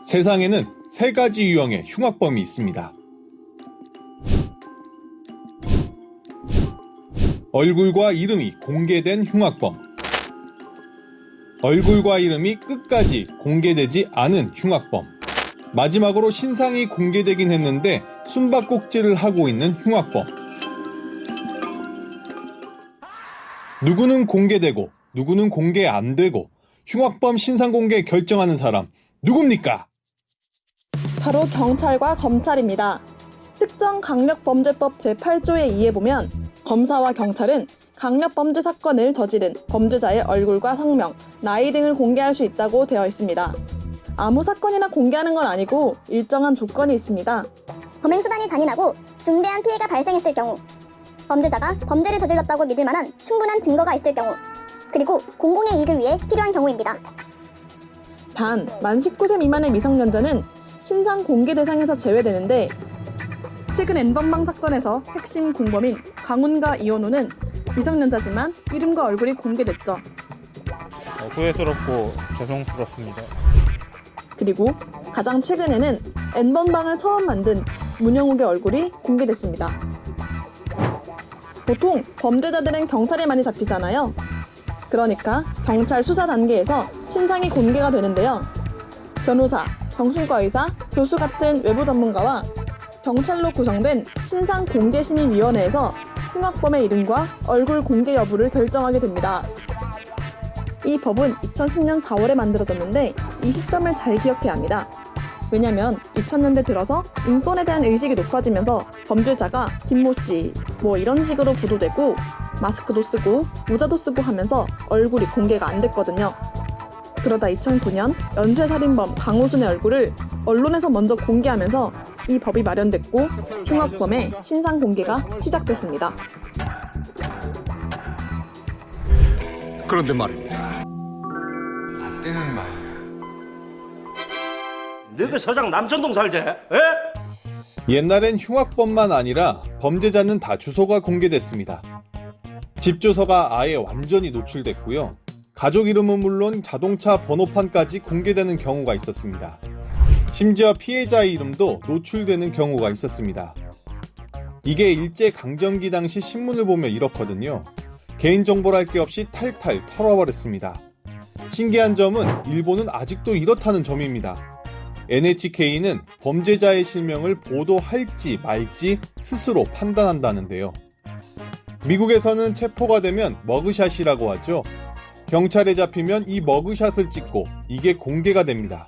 세상에는 세 가지 유형의 흉악범이 있습니다. 얼굴과 이름이 공개된 흉악범, 얼굴과 이름이 끝까지 공개되지 않은 흉악범, 마지막으로 신상이 공개되긴 했는데 숨바꼭질을 하고 있는 흉악범. 누구는 공개되고 누구는 공개 안 되고 흉악범 신상 공개 결정하는 사람 누굽니까? 바로 경찰과 검찰입니다. 특정강력범죄법 제8조에 의해 보면 검사와 경찰은 강력범죄 사건을 저지른 범죄자의 얼굴과 성명, 나이 등을 공개할 수 있다고 되어 있습니다. 아무 사건이나 공개하는 건 아니고 일정한 조건이 있습니다. 범행 수단이 잔인하고 중대한 피해가 발생했을 경우, 범죄자가 범죄를 저질렀다고 믿을 만한 충분한 증거가 있을 경우, 그리고 공공의 이익을 위해 필요한 경우입니다. 단, 만 19세 미만의 미성년자는 신상 공개 대상에서 제외되는데 최근 N번방 사건에서 핵심 공범인 강훈과 이원호는 미성년자지만 이름과 얼굴이 공개됐죠. 후회스럽고 죄송스럽습니다. 그리고 가장 최근에는 N번방을 처음 만든 문영욱의 얼굴이 공개됐습니다. 보통 범죄자들은 경찰에 많이 잡히잖아요. 그러니까 경찰 수사 단계에서 신상이 공개가 되는데요. 변호사, 정신과 의사, 교수 같은 외부 전문가와 경찰로 구성된 신상공개심의위원회에서 흉악범의 이름과 얼굴 공개 여부를 결정하게 됩니다. 이 법은 2010년 4월에 만들어졌는데 이 시점을 잘 기억해야 합니다. 왜냐면 2000년대 들어서 인권에 대한 의식이 높아지면서 범죄자가 김모씨 이런 식으로 보도되고 마스크도 쓰고 모자도 쓰고 하면서 얼굴이 공개가 안 됐거든요. 그러다 2009년 연쇄살인범 강호순의 얼굴을 언론에서 먼저 공개하면서 이 법이 마련됐고 흉악범의 신상 공개가 시작됐습니다. 그런데 말입니다. 안 되는 말이야. 너그 서장 남천동 살지? 에? 옛날엔 흉악범만 아니라 범죄자는 다 주소가 공개됐습니다. 집 주소가 아예 완전히 노출됐고요. 가족 이름은 물론 자동차 번호판까지 공개되는 경우가 있었습니다. 심지어 피해자의 이름도 노출되는 경우가 있었습니다. 이게 일제강점기 당시 신문을 보면 이렇거든요. 개인정보랄 게 없이 탈탈 털어버렸습니다. 신기한 점은 일본은 아직도 이렇다는 점입니다. NHK는 범죄자의 실명을 보도할지 말지 스스로 판단한다는데요. 미국에서는 체포가 되면 머그샷이라고 하죠. 경찰에 잡히면 이 머그샷을 찍고 이게 공개가 됩니다.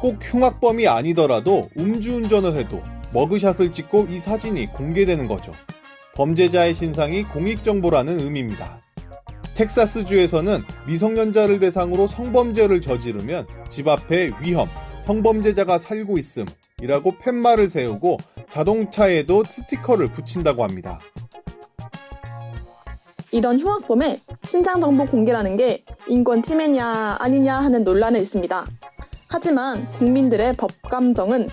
꼭 흉악범이 아니더라도 음주운전을 해도 머그샷을 찍고 이 사진이 공개되는 거죠. 범죄자의 신상이 공익정보라는 의미입니다. 텍사스주에서는 미성년자를 대상으로 성범죄를 저지르면 집 앞에 위험, 성범죄자가 살고 있음이라고 팻말을 세우고 자동차에도 스티커를 붙인다고 합니다. 이런 흉악범의 신상 정보 공개라는 게 인권 침해냐 아니냐 하는 논란이 있습니다. 하지만 국민들의 법 감정은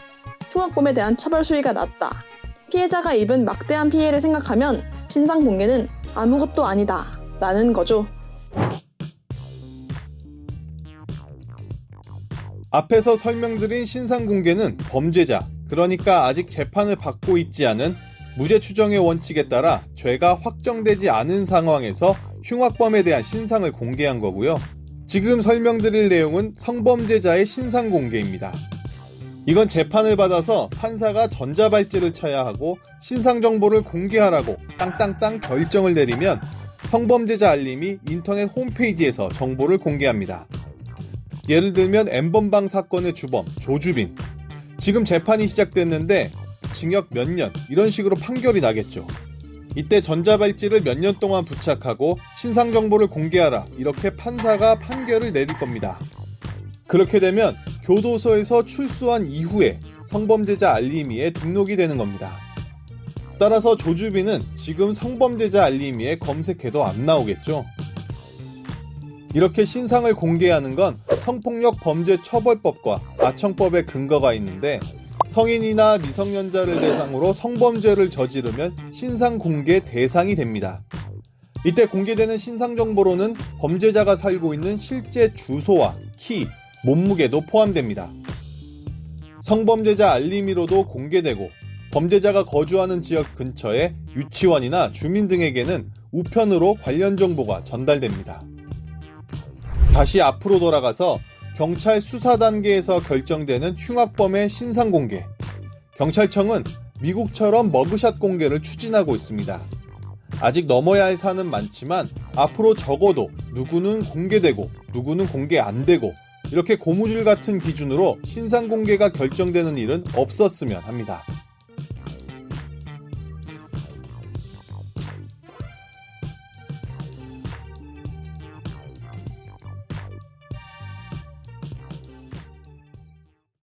흉악범에 대한 처벌 수위가 낮다. 피해자가 입은 막대한 피해를 생각하면 신상 공개는 아무것도 아니다 라는 거죠. 앞에서 설명드린 신상 공개는 범죄자, 그러니까 아직 재판을 받고 있지 않은 무죄 추정의 원칙에 따라 죄가 확정되지 않은 상황에서 흉악범에 대한 신상을 공개한 거고요. 지금 설명드릴 내용은 성범죄자의 신상 공개입니다. 이건 재판을 받아서 판사가 전자발찌를 쳐야 하고 신상 정보를 공개하라고 땅땅땅 결정을 내리면 성범죄자 알림이 인터넷 홈페이지에서 정보를 공개합니다. 예를 들면 N번방 사건의 주범 조주빈. 지금 재판이 시작됐는데 징역 몇 년 이런 식으로 판결이 나겠죠. 이때 전자발찌를 몇 년 동안 부착하고 신상 정보를 공개하라 이렇게 판사가 판결을 내릴 겁니다. 그렇게 되면 교도소에서 출소한 이후에 성범죄자 알림이에 등록이 되는 겁니다. 따라서 조주빈은 지금 성범죄자 알림이에 검색해도 안 나오겠죠. 이렇게 신상을 공개하는 건 성폭력 범죄 처벌법과 아청법에 근거가 있는데 성인이나 미성년자를 대상으로 성범죄를 저지르면 신상 공개 대상이 됩니다. 이때 공개되는 신상 정보로는 범죄자가 살고 있는 실제 주소와 키, 몸무게도 포함됩니다. 성범죄자 알림이로도 공개되고 범죄자가 거주하는 지역 근처의 유치원이나 주민 등에게는 우편으로 관련 정보가 전달됩니다. 다시 앞으로 돌아가서 경찰 수사 단계에서 결정되는 흉악범의 신상 공개. 경찰청은 미국처럼 머그샷 공개를 추진하고 있습니다. 아직 넘어야 할 산은 많지만 앞으로 적어도 누구는 공개되고 누구는 공개 안 되고 이렇게 고무줄 같은 기준으로 신상 공개가 결정되는 일은 없었으면 합니다.